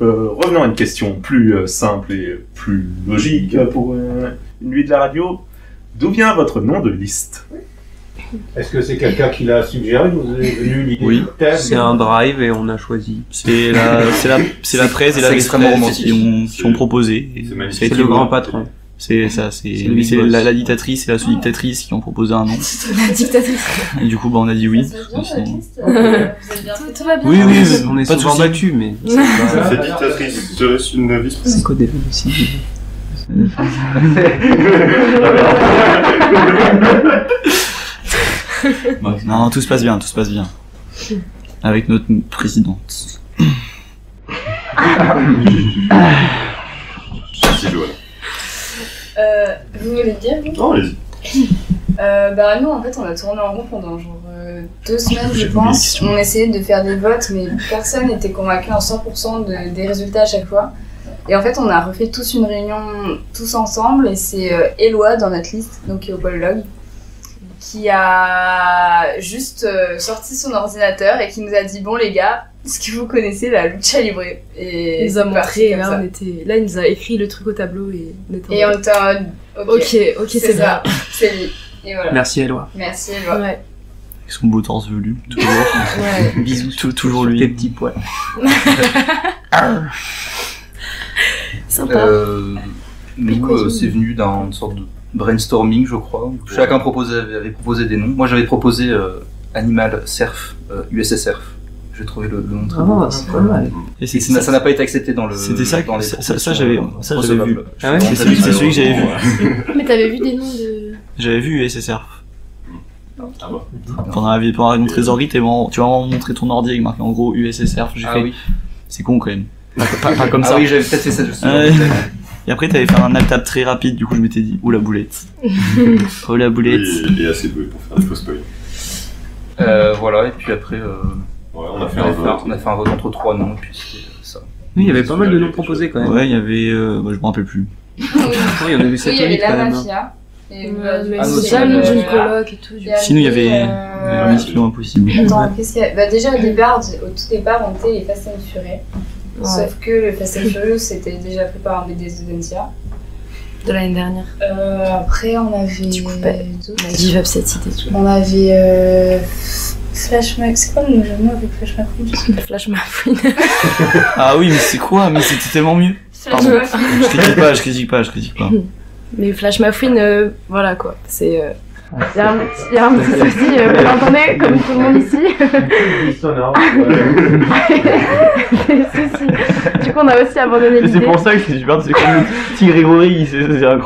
Revenons à une question plus simple et plus logique pour une nuit de la radio. D'où vient votre nom de liste? Est-ce que c'est quelqu'un qui l'a suggéré? Vous avez venu l'idée? Oui, c'est un drive et on a choisi. c'est la presse et la extrêmement romantique. qui ont proposé. C'est le grand patron. C'est la dictatrice et la sous-dictatrice qui ont proposé un nom. La dictatrice. Et du coup, on a dit oui. Tout va bien. Oui, On est pas de souvent soucis. battus, mais... Cette dictatrice serait une vice. C'est quoi des aussi? Non, tout se passe bien. Avec notre présidente. C'est Joël. Vous voulez le dire, vous? Non, allez-y. Nous, en fait, on a tourné en rond pendant genre 2 semaines, je pense. On essayait de faire des votes, mais personne n'était convaincu à 100% des résultats à chaque fois. Et en fait, on a refait tous une réunion, tous ensemble, et c'est Éloi dans notre liste, donc qui est au polologue, qui a juste sorti son ordinateur et qui nous a dit « Bon les gars, est-ce que vous connaissez la lucha libre ?» Et il nous a montré, comme là, ça. il nous a écrit le truc au tableau et on était Et on était en mode « Ok, c'est ça, c'est lui. » Et voilà. Merci Éloi. Merci Éloi. Ouais. Avec son beau torse velu, toujours. Ouais. Bisous, toujours lui. Tes petits poils. Sympa. Nous, c'est venu d'une sorte de brainstorming, je crois. Où chacun avait proposé des noms. Moi, j'avais proposé Animal Surf, USSRF. J'ai trouvé le nom très beau. C'est pas mal. Et Et ça n'a pas été accepté dans le. C'était ça, dans les ça j'avais vu. Ah ouais, C'est celui que j'avais vu. Mais t'avais vu des noms de... J'avais vu USSR. Ah bah. Pendant la réunion trésorerie, tu vas vraiment montrer ton ordi avec marqué en gros USSR. J'ai fait. oui. C'est con quand même. Pas comme ça. Ah oui, j'avais peut-être fait ça aussi. Et après, t'avais fait un alt-tab très rapide, du coup, je m'étais dit, oh la boulette. Oh la boulette. Il est assez doué pour faire des faux spoils. Voilà, et puis après, Ouais, on a fait un vote. on a fait un vote entre 3 noms, et puis c'était ça. Oui, il y avait pas mal de noms proposés quand même. Ouais, il y avait. je me rappelle plus. Oui, il y en avait Oui, il y avait satellite la quand même. mafia. Et mais Ah, c'est ça, le nom d'une coloc et tout. Sinon, il y avait. Mission Impossible. Attends, qu'est-ce qu'il y a? Déjà au tout départ, on était les Fast and Furious. Sauf que le Fast and Furious c'était déjà fait par un BDS de Dentia. De l'année dernière. Après, on avait. Du coup, on d'autres. a give up cette idée. On avait. Flash Mac. C'est quoi le nom avec Flash McQueen? Flash McQueen. Ah oui, mais c'est quoi? Mais c'était tellement mieux. Pardon. Je critique pas. Mais Flash McQueen, voilà quoi. C'est. Il y a un petit souci, vous l'entendez, comme tout le monde ici. Sonore. Des soucis. Du coup, on a aussi abandonné l'idée. C'est pour ça que c'est super, c'est comme le petit Grégory, c'est incroyable.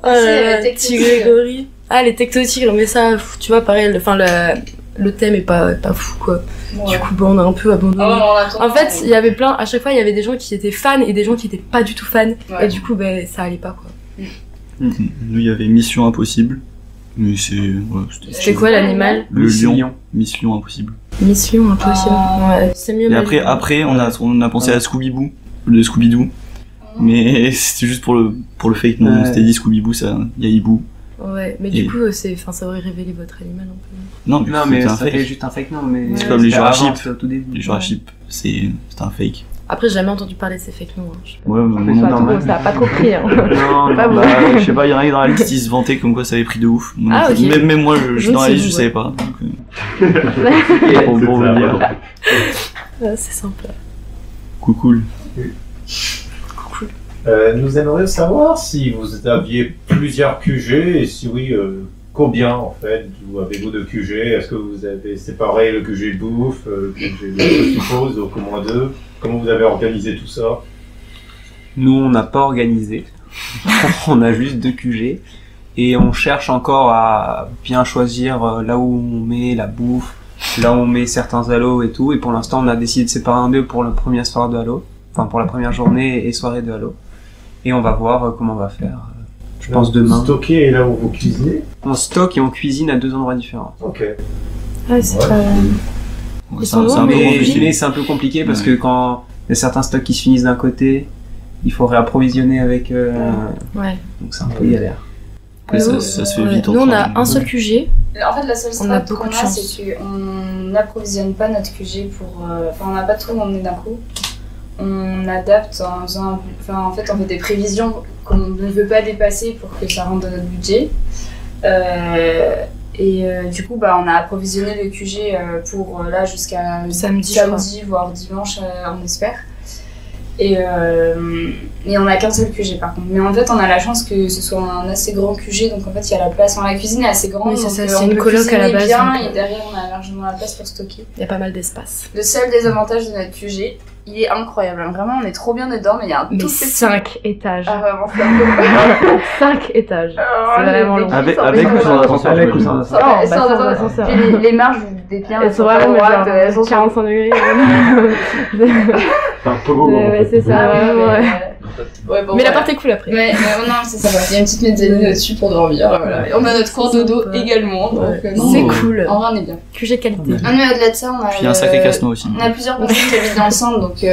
Oh là là, petit Grégory. Ah, les Tecto-Tigres, mais ça, tu vois, pareil, le thème est pas fou quoi. Ouais. Du coup, bon, on a un peu abandonné. Oh, En fait, il y avait à chaque fois, il y avait des gens qui étaient fans et des gens qui étaient pas du tout fans. Ouais. Et du coup, ça allait pas quoi. Nous, il y avait Mission Impossible. Mais c'est. Ouais, C'était quoi l'animal? Le Mission. lion. Mission Impossible. Mission Impossible. Ouais, c'est mieux. Et après on a pensé à Scooby-Doo. Le Scooby-Doo. Mais c'était juste pour le fake nom. Ouais. On s'était dit Scooby-Doo, il y a Hibou. Ouais, mais du coup, ça aurait révélé votre animal un peu. Non, Non, mais c'est un ça fait fake. juste un fake nom. Mais C'est comme les c'était Jurassic. avant, c'était au tout début. Les Jurassic, c'est un fake. Après, j'ai jamais entendu parler de ces fake noms. Hein. Je sais pas. Ouais, mais Ça, normal. ça a pas trop pris. Hein. Non, Pas bah, bon. je sais pas, il y en a dans la liste qui se vantaient comme quoi ça avait pris de ouf. Ah, ok. Même moi, je dans la c'est liste, je vous, savais ouais. pas. Donc, pour vous dire. Ouais, c'est sympa. Cool. Nous aimerions savoir si vous aviez plusieurs QG et si oui, combien en fait avez-vous de QG? Est-ce que vous avez séparé le QG bouffe, le QG je suppose, donc au moins 2? Comment vous avez organisé tout ça? Nous, on n'a pas organisé. On a juste 2 QG. Et on cherche encore à bien choisir là où on met la bouffe, là où on met certains halos et tout. Et pour l'instant, on a décidé de séparer en 2 pour la première soirée de halo. Enfin, pour la première journée et soirée de halo. Et on va voir comment on va faire. Je pense demain. Stocker et là où vous cuisinez? On stocke et on cuisine à 2 endroits différents. Ok. Ouais, c'est Ouais. pas. Ouais, Ils c'est un sont peu loin, mais- compliqué. Cuisiner, c'est un peu compliqué parce que quand il y a certains stocks qui se finissent d'un côté, il faut réapprovisionner avec. Ouais. Donc c'est un peu galère. Après, ça se fait Ouais. vite. Nous, on a un seul QG. En fait, la seule On a strat beaucoup qu'on de a, chance. c'est qu'on n'approvisionne pas notre QG pour. Enfin, on n'a pas tout emmené d'un coup. on adapte en faisant en fait on fait des prévisions qu'on ne veut pas dépasser pour que ça rentre dans notre budget. Du coup, on a approvisionné le QG pour là jusqu'à samedi voire dimanche, on espère. Et on a qu'un seul QG par contre. Mais en fait, on a la chance que ce soit un assez grand QG, donc en fait, il y a la place. La cuisine est assez grande, oui, donc c'est on une peut coloc à la base. bien, Donc, et derrière, on a largement la place pour stocker. Il y a pas mal d'espace. Le seul désavantage de notre QG, il est incroyable. Vraiment, on est trop bien dedans, mais il y a un tout petit... 5 étages. Ah, vraiment, c'est un peu... 5 étages. C'est vraiment long. Avec ou sans ascenseur? Avec ou sans ascenseur. Puis les marges, vous doutez bien, elles sont vraiment droites, elles sont 45 degrés. C'est un pogo. Ouais, c'est ça, vraiment. Ouais, bon, mais la porte est cool après. Mais non, c'est ça. Il y a une petite mezzanine au-dessus pour dormir. Voilà. Et on a notre cours dodo également. Donc, c'est cool. En vrai, on est bien. QG qualité. Ah, mais au-delà de ça, on a. Puis un sacré casse-noix aussi. On a plusieurs personnes qui habitent dans le centre, donc.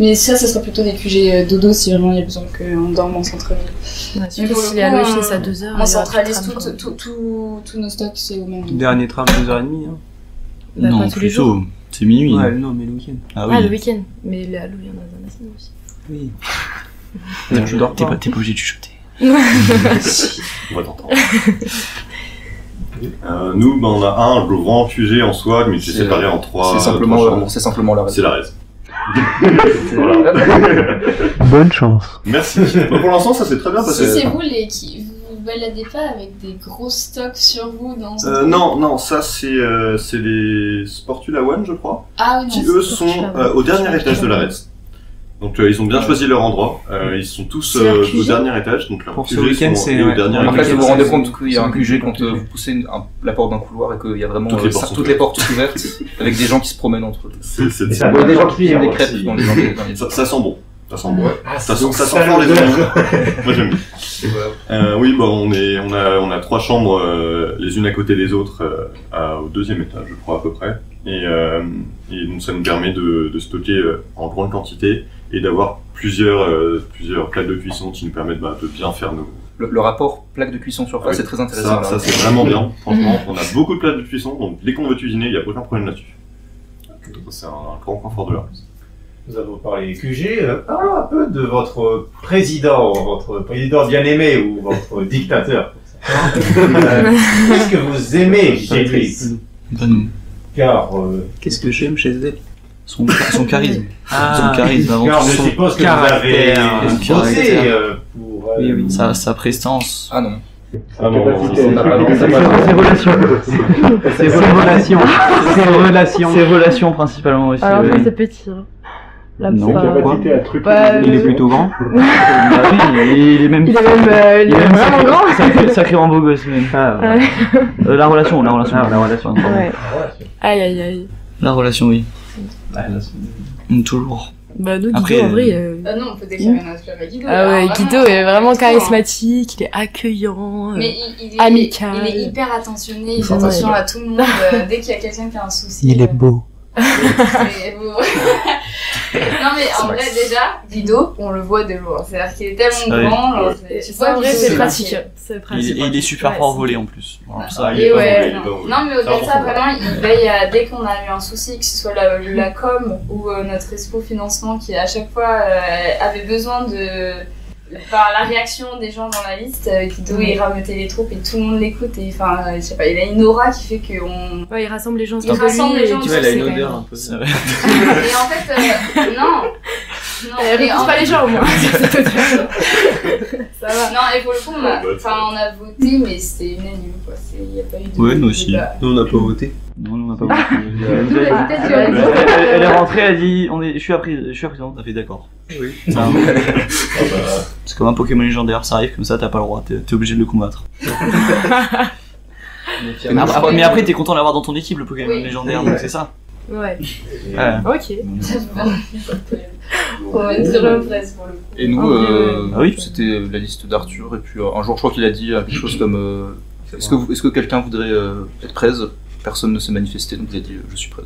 Mais ça sera plutôt des QG dodo si vraiment il y a besoin qu'on dorme en centre-ville. Ouais, surtout si la loge c'est à 2h. On centralise tous nos stocks, c'est au même. Dernier tram 2h30. Non, pas tous les plutôt. jours. C'est minuit. Ouais, non, mais le week-end. Ah oui. Ah, le week-end. Mais le Halo, il y en a dans la semaine aussi. Oui. Tu dors, t'es pas obligé de chuchoter. On va t'entendre. Nous, on a un grand QG en soi, mais qui est séparé en 3 chambres. C'est simplement la raison. C'est la raison. Bonne chance. Merci. Pour l'instant, ça s'est très bien passé. Si c'est vous qui vous baladez pas avec des gros stocks sur vous dans non, ça c'est les Sportula One, je crois, qui eux sont au dernier étage de la REDS. Donc ils ont bien choisi leur endroit, ils sont tous au dernier étage, donc pour ce week-end c'est au dernier En fait, étage. vous vous rendez compte qu'il y a un QG quand vous poussez la porte d'un couloir et qu'il y a vraiment toutes les portes ouvertes avec des gens qui se promènent entre eux. C'est Et ça doit des des gens gens qui font des crêpes aussi. dans les gens. ça sent bon. Ça sent bon. Ça sent donc fort ça les l'odeur. gens. Moi j'aime bien. Oui, on a 3 chambres les unes à côté des autres au 2e étage, je crois à peu près. Et donc ça nous permet de stocker en grande quantité et d'avoir plusieurs plaques de cuisson qui nous permettent de bien faire nos... Le rapport plaque de cuisson surface est très intéressant. Ça c'est vraiment bien. Franchement, on a beaucoup de plaques de cuisson, donc dès qu'on veut cuisiner, il n'y a aucun problème là-dessus. C'est un grand point fort de la REDS. Nous avons parlé QG. Parlons un peu de votre président bien-aimé ou votre dictateur. Qu'est-ce que vous aimez chez lui? Car Qu'est-ce que j'aime chez elle? Son charisme. Ah, Son charisme avant car tout. je Son suppose que vous avez caractère. bossé pour... Oui, oui. Sa prestance. Ah non. Ah non, on n'a pas Ses relations. Ses relations principalement aussi. Alors, oui. ça, c'est petit. Hein. La Non, capacité à truc. Il est plutôt grand. Bah oui, il est même. Il est même vraiment grand. Sacrément beau gosse même. Ah, ouais. Ouais. La relation. La relation. Ouais. Aïe aïe aïe. La relation, oui. Toujours. Bah nous, Guido, Après, en vrai... non, on peut déclarer notre flamme à Guido. Ah ouais, Alors, Guido est vraiment charismatique, il est accueillant, Mais il amical. Il est hyper attentionné, il fait attention à tout le monde. Dès qu'il y a quelqu'un qui a un souci. Il est beau. C'est beau. Non mais en vrai déjà, Guido, on le voit de loin. C'est-à-dire qu'il est tellement grand. genre, Ça, en vrai, c'est pratique. C'est pratique. Il est super fort volé en plus. Voilà, ça, Et ouais, non mais au-delà de ça, vraiment, il veille à, dès qu'on a eu un souci, que ce soit la com ou notre expo financement qui à chaque fois avait besoin de... la réaction des gens dans la liste, Guido il rameutait les troupes et tout le monde l'écoute et je sais pas, il a une aura qui fait qu'on... Ouais, il rassemble les gens Il rassemble les gens. Tu vois, il a une odeur un peu. c'est vrai. Et en fait, non. Écoute pas les gens au moins. Ça va. Non, et pour le coup, on a voté, mais c'était unanime, quoi. Il n'y a pas eu de... Ouais, nous aussi. Nous, on n'a pas voté. Non, on n'a pas voté. Elle est rentrée, elle a dit je suis la présidente, t'as fait d'accord. Oui. C'est comme un Pokémon légendaire, ça arrive comme ça, t'as pas le droit, t'es obligé de le combattre. Mais après, t'es content de l'avoir dans ton équipe, le Pokémon légendaire, donc c'est ça. Ouais. Ouais. Ok. On va être très bonne presse pour le coup. Et nous, oui. c'était la liste d'Arthur, et puis un jour, je crois qu'il a dit quelque chose comme est-ce que quelqu'un voudrait être presse? Personne ne s'est manifesté, donc il a dit je suis presse.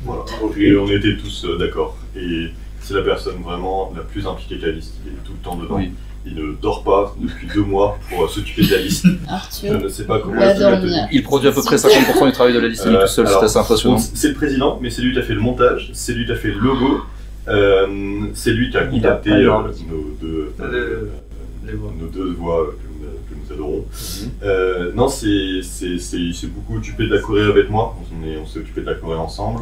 Voilà, donc on était tous d'accord. Et c'est la personne vraiment la plus impliquée de la liste. Il est tout le temps dedans. Oui. Il ne dort pas depuis 2 mois pour s'occuper de la liste. Je Arthur ne sais pas comment va il a tenu. dormir. Il produit à peu près 50% du travail de la liste, il est tout seul, c'est alors, assez impressionnant. C'est le président, mais c'est lui qui a fait le montage, c'est lui qui a fait le logo, C'est lui qui a Il a contacté pas eu un- nos deux voix que nous adorons. Non, il s'est beaucoup occupé de la Corée avec moi. On s'est occupé de la Corée ensemble.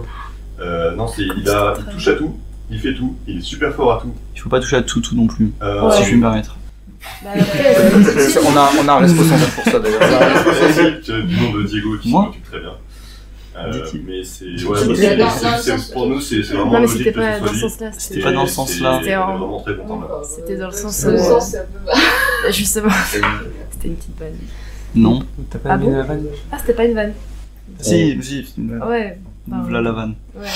Non, il touche à tout. Il fait tout. Il est super fort à tout. Il faut pas toucher à tout non plus, Ouais. si je puis me permettre. Bah, après, On a un responsable pour ça d'ailleurs. C'est un responsable du nom de Diego qui s'en Moi occupe très bien. Dit-il. Mais c'est pour nous, c'est non, vraiment mais logique c'était que pas ce dans soit ce lui. sens-là. C'était pas dans ce sens-là. Il est vraiment très content là. C'était dans le sens. Le sens, c'est un peu bas. Justement, c'était une petite vanne. Non. T'as pas Ah mis bon la vanne? Ah, c'était pas une vanne. Si, c'est une vanne. Ouais. V'là la vanne. Ouais.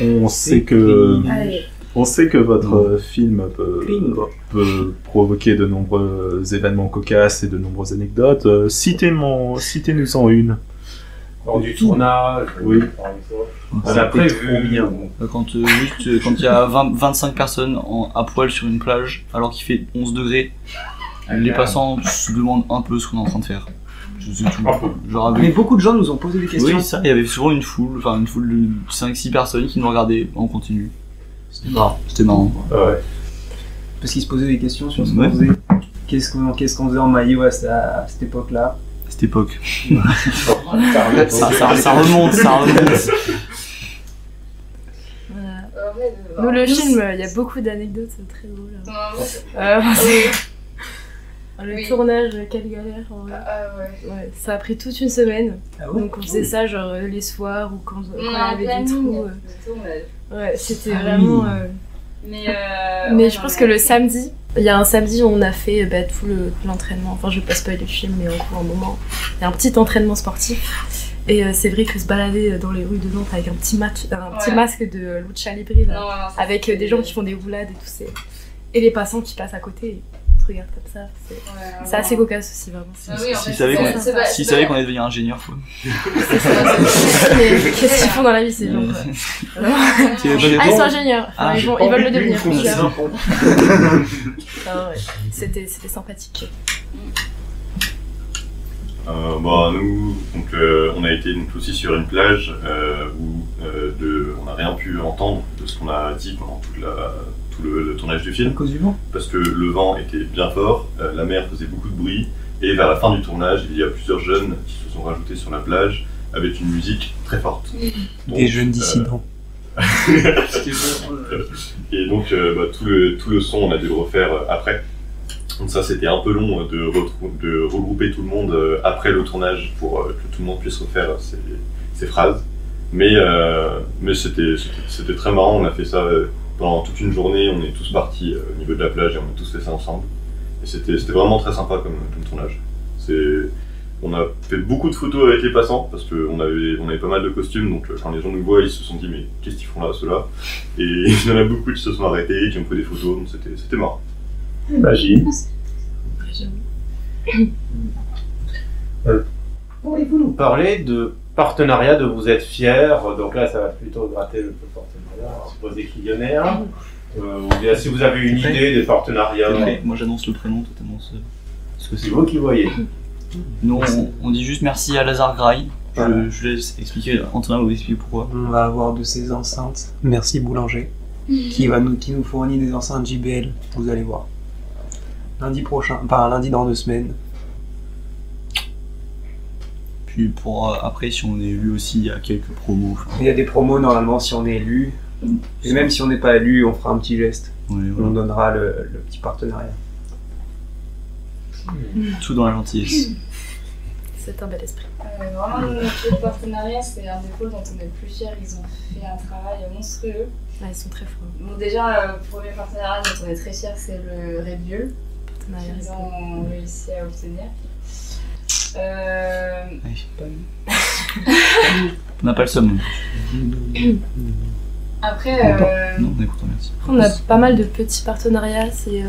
On sait que Allez. votre film peut provoquer de nombreux événements cocasses et de nombreuses anecdotes. Citez-nous-en une. Lors du tournage, Oui. par exemple. On a prévu. Quand il y a 25 personnes à poil sur une plage, alors qu'il fait 11 degrés, les passants se demandent un peu ce qu'on est en train de faire. C'est tout. Genre Mais avec... beaucoup de gens nous ont posé des questions. Oui, ça, il y avait souvent une foule de 5-6 personnes qui nous regardaient en continu. C'était marrant. Ouais. Parce qu'ils se posaient des questions sur ce Ouais. qu'on faisait. Qu'est-ce qu'on faisait en Mali à cette époque-là. À cette époque. Ça Ça remonte. Voilà. Nous, le film, il y a beaucoup d'anecdotes très drôles. Le Oui. tournage, quelle galère en vrai. Ah ouais. Ouais, ça a pris toute une semaine. Ah ouais. Donc on faisait ça genre les soirs ou quand il y On a un avait des planning trous. de tournage. Ouais, c'était Ah vraiment. oui. Mais Mais je pense que le samedi, il y a un samedi où on a fait tout l'entraînement. Enfin, je vais pas spoiler le film, mais en gros, un moment, il y a un petit entraînement sportif. Et c'est vrai que se balader dans les rues de Nantes avec un petit masque de lucha libre, là, avec des gens qui font des roulades et tout, et les passants qui passent à côté, et te regardent comme ça. C'est assez cocasse aussi, vraiment. Ah oui, en fait, S'ils savaient qu'on allait devenir ingénieur, quoi. C'est ça. Mais qu'est-ce qu'ils font dans la vie, ces gens, quoi. Ah, ils sont ingénieurs. Enfin, Ah, ils veulent le devenir. devenir. Ah ouais, c'était sympathique. Nous, donc, on a été donc, aussi sur une plage où on n'a rien pu entendre de ce qu'on a dit pendant tout le tournage du À film, cause du vent. parce que le vent était bien fort, la mer faisait beaucoup de bruit, et vers la fin du tournage, il y a plusieurs jeunes qui se sont rajoutés sur la plage avec une musique très forte. Donc, Des jeunes dissidents. Et donc tout le son, on a dû le refaire après. Donc ça, c'était un peu long de regrouper tout le monde après le tournage pour que tout le monde puisse refaire ces phrases. Mais c'était très marrant, on a fait ça pendant toute une journée, on est tous partis au niveau de la plage et on a tous fait ça ensemble. Et c'était vraiment très sympa comme tournage. On a fait beaucoup de photos avec les passants parce qu'on avait pas mal de costumes, donc quand les gens nous voient, ils se sont dit mais qu'est-ce qu'ils font là, ceux-là? Et il y en a beaucoup qui se sont arrêtés, qui ont fait des photos, donc c'était marrant. Magie. Pourriez-vous nous parler de partenariat dont vous êtes fiers? Donc là, ça va plutôt gratter le partenariat. Supposé qu'il y en ait un. Ou bien si vous avez une idée des partenariats, Moi j'annonce le prénom, toi t'annonces ce que c'est c'est. vous qui voyez. Nous on dit juste merci à Lazare Graille. Je laisse expliquer, Antonin va vous expliquer pourquoi. On va avoir de ces enceintes. Merci Boulanger. Qui nous fournit des enceintes JBL. Vous allez voir. Lundi prochain. Enfin, lundi dans 2 semaines. Puis après, si on est élu aussi, il y a quelques promos. Il y a des promos normalement si on est élu. Et même si on n'est pas élu, on fera un petit geste. Ouais, On voilà. donnera le petit partenariat. Tout dans la gentillesse. C'est un bel esprit. Vraiment, notre partenariat, c'est un des pôles dont on est le plus fiers. Ils ont fait un travail monstrueux. Ah, ils sont très forts. Bon, déjà, le premier partenariat dont on est très fiers, c'est le Red Partenariat. qu'ils ont réussi à obtenir. On n'a pas le somme. Après, Non, on est content, merci. On a pas mal de petits partenariats. C'est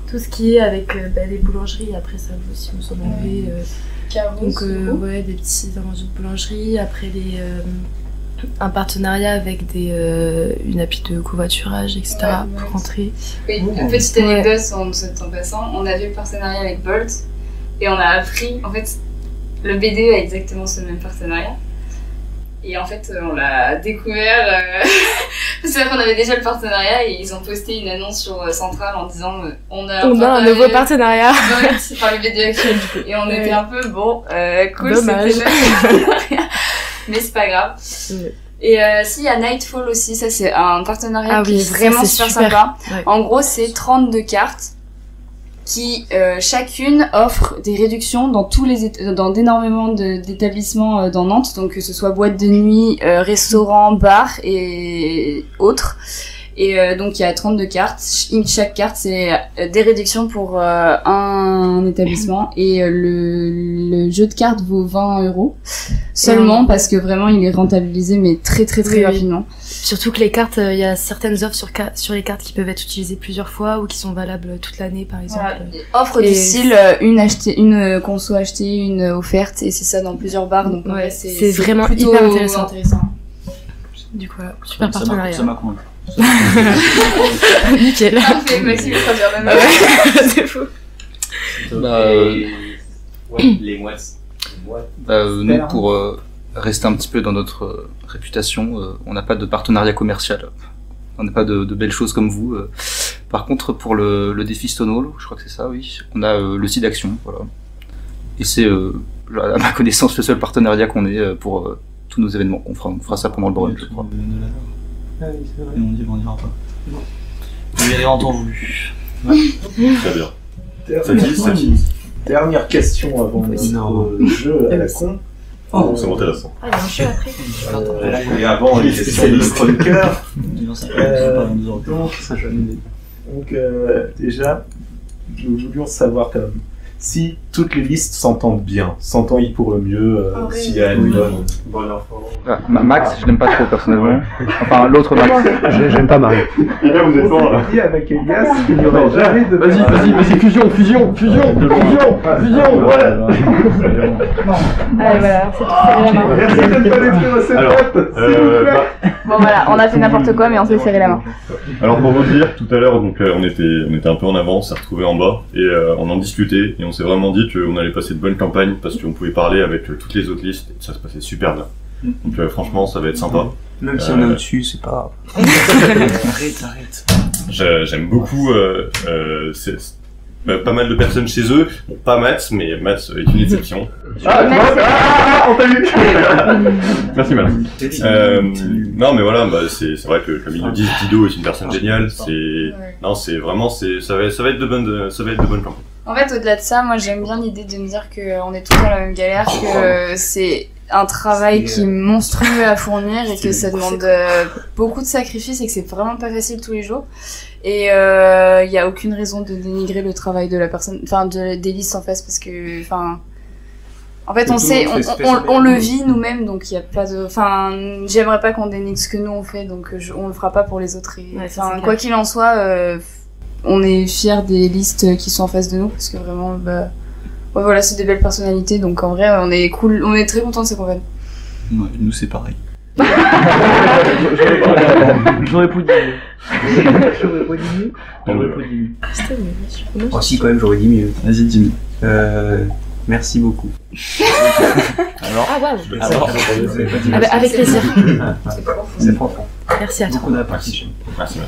tout ce qui est avec les boulangeries. Après, ça vous aussi, vous en avez. Carreau, Donc, ouais, des petits arrangements de boulangerie. Après, un partenariat avec une appli de covoiturage, etc. Ouais. pour rentrer. oui, une petite anecdote en passant. On a vu le partenariat avec Bolt et on a appris, en fait, le BDE a exactement ce même partenariat. Et en fait, on l'a découvert c'est vrai qu'on avait déjà le partenariat et ils ont posté une annonce sur Central en disant on a un nouveau partenariat. C'est par le BD actuel du coup. Et on était un peu cool, dommage. c'était notre partenariat. Mais c'est pas grave. Et s'il y a Nightfall aussi, ça c'est un partenariat qui est vraiment super sympa. Ouais. En gros, c'est 32 cartes qui chacune offre des réductions dans dans d'énormément d'établissements dans Nantes, donc que ce soit boîte de nuit, restaurant, bar et autres. Et donc il y a 32 cartes, chaque carte c'est des réductions pour un établissement et le jeu de cartes vaut 20 € seulement parce que vraiment il est rentabilisé mais très rapidement. Surtout que les cartes, il y a certaines offres sur les cartes qui peuvent être utilisées plusieurs fois ou qui sont valables toute l'année par exemple. Voilà. Offre du style une conso achetée, une offerte et c'est ça dans plusieurs bars donc c'est vraiment hyper intéressant. Du coup, super partenariat. Ça m'a convaincu. Nickel. Parfait, Maxime il traduire même. C'est fou. Les moites. Nous, pour rester un petit peu dans notre réputation, on n'a pas de partenariat commercial. On n'a pas de belles choses comme vous. Par contre, pour le défi Stonewall, je crois que c'est ça, oui, on a le site d'action, voilà. Et c'est, à ma connaissance, le seul partenariat qu'on ait pour tous nos événements. On fera ça pendant le brunch, je crois. Ah oui, c'est vrai. Et on n'ira pas. Vous verrez en temps voulu. Très bien. Ça dit. Dernière question avant le jeu à la con. Oh, c'est intéressant. Ah, il y a un jeu après. Et avant les questions de chroniqueur. Donc déjà, nous voulions savoir quand même si toutes les listes s'entendent bien, s'entendent pour le mieux, s'il y a une bonne info. Max, je l'aime pas trop personnellement. Enfin, l'autre Max. J'aime pas Marie. Et là, vous êtes On s'est dit avec Elias qu'il n'y aurait jamais de... Vas-y, fusion, voilà. Allez, voilà, c'est tout, serrer la main. Merci de ne pas détruire cette Bon voilà, on a fait n'importe quoi mais on s'est serré la main. Alors pour vous dire, tout à l'heure, donc on était un peu en avance, on s'est retrouvés en bas et on en discutait et on s'est vraiment dit qu'on allait passer de bonnes campagnes parce qu'on pouvait parler avec toutes les autres listes et ça se passait super bien. Donc franchement, ça va être sympa. Même si on est au-dessus, c'est pas... Arrête. J'aime beaucoup pas mal de personnes chez eux. Bon, pas Mats, mais Mats est une exception. on t'a eu. Merci Mats. Non mais voilà, c'est vrai que comme ils le disent, Dido est une personne géniale. C'est vraiment ça va être de bonnes campagnes. En fait, au-delà de ça, moi j'aime bien l'idée de me dire qu'on est tous dans la même galère, que c'est un travail qui est monstrueux à fournir et que ça demande beaucoup de sacrifices et que c'est vraiment pas facile tous les jours. Et il y a aucune raison de dénigrer le travail de la personne, enfin des listes en face parce que, enfin, en fait on le vit nous-mêmes donc il y a pas de, enfin j'aimerais pas qu'on dénigre ce que nous on fait donc on le fera pas pour les autres. Enfin quoi qu'il en soit, on est fiers des listes qui sont en face de nous parce que vraiment voilà, c'est des belles personnalités, donc en vrai, on est cool, on est très contents de ces campagnes. Ouais, nous, c'est pareil. J'aurais pas dit mieux. Oh si, quand même, j'aurais dit mieux. Vas-y, dis-moi. Merci beaucoup. Alors, avec plaisir. C'est profond. Merci à toi. Beaucoup d'appréciation. Merci.